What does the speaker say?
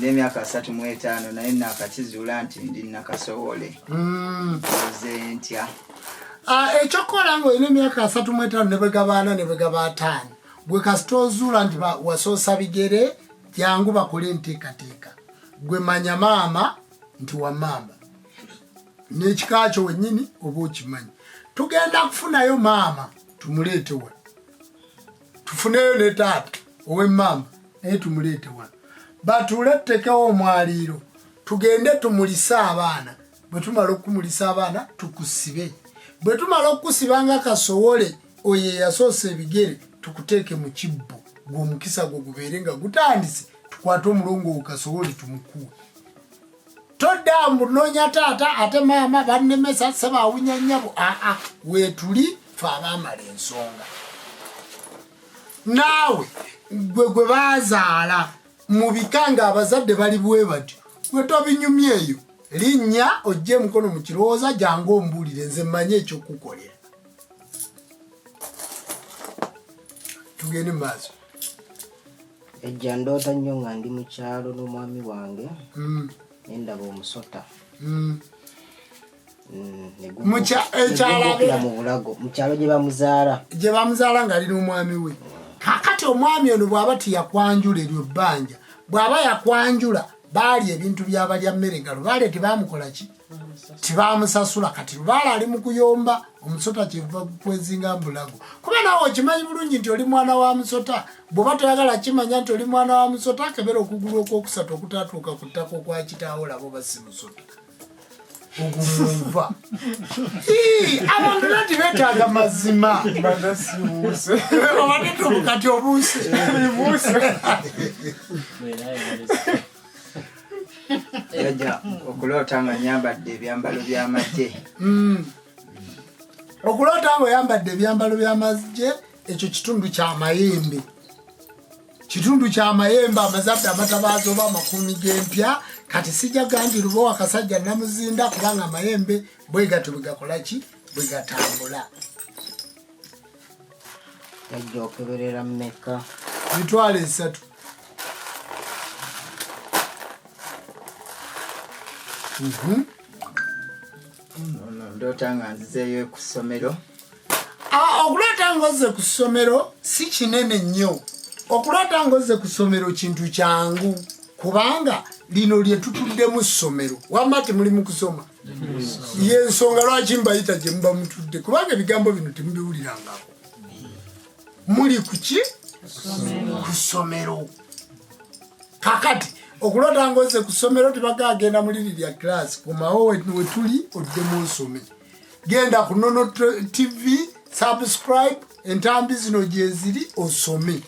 Emyaka 35 naye nakakizula nti ndi nakasowole. Ntya. Ekyokola ngo ine emyaka 35 ne begabana ne begaba 5. Gwe kasitozula nti wasoosa bigere jangu bakole nteekateeka. Gwe manya maama nti wa maama. N'ekikaacho wennyini oba okimanyi. Tugenda kufunayo maama tumuleete wa. Tufuneyo ne taata owe maama naye tumuleete wa. Batulettekewo omwaliiro tugende tumulisa abaana. Bwe tumala okumulisa abaana tukusibe. Bwe tumala okusiba nga kasowole oye yasoose ebigere tukuteeke mu kibbo ng'omukisa gwo gubeere nga gutandise tukwate omulongo kasowole tumukuwe. Todda munoonya taata ate maama bannemesa sebaawunya nnyabo weetuli fe abaamala ensonga. Naawe gwe baazaala mu bika ng'abazadde bali bwe batyo gwe tobinyumya eyo linnya ojje emukono mu kirowooza jangu ombuulire nze mmanye ekyokukolera. Tugende mu maaso. Ejja ndoota nnyo nga ndi mu kyalo n'omwami wange nendaba omusota. Mu kyalo gye bamuzaala ng'ali n'omwami we. Kakati omwami ono bw'aba tiyakwanjula eryo bbanja bw'aba yakwanjula baali ebintu by'abalya mmere nga Lubaale tebaamukola ki? Tibaamusasula. Kati Lubaale ali mu kuyomba omusota kyeva kwezinga mbulago. Kuba naawe okimanyi bulungi nti oli mwana wa musota. Bw'oba toyagala kimanya nti oli mwana wa musota kebera okugulu okwokusatu okutatuuka ku ttaka okwa kitaawo labo basi musota. Ogumumva. Abantu nati beetaaga mazima. Badasibuuse. Obadde kati obuuse. Yaja okuloota nga nyambadde ebyambalo by'amagye. Okuloota nga oyambadde ebyambalo by'amagye ekyo kitundu kya mayembe. Kitundu kya mayembe amazadde amatabaazi oba amakumi g'empya kati sijaga nti Lubowa Kasajja namuzinda kubanga amayembe bwe gatyo bwe gakola ki bwe gatambula. Yajja okeberera mmeka? Mitwalo 3. Ndoota nga nzizeeyo ku ssomero. Okuloota nga ozze ku ssomero si kinene nnyo. Okuloota nga ozze ku ssomero kintu kyangu kubanga lino lye tutuddemu ssomero. Wamma temuli mu kusoma. Y'ensonga lwaki mbayita gye muba mutudde kubanga ebigambo bino temubiwulirangako. Muli ku ki? Ku ssomero. Kakati okuloota nga ozze ku ssomero tebagagenda mu liri lya class komawo we tuli oddemu osome. Genda ku Nono TV subscribe entambi zino gye ziri osome.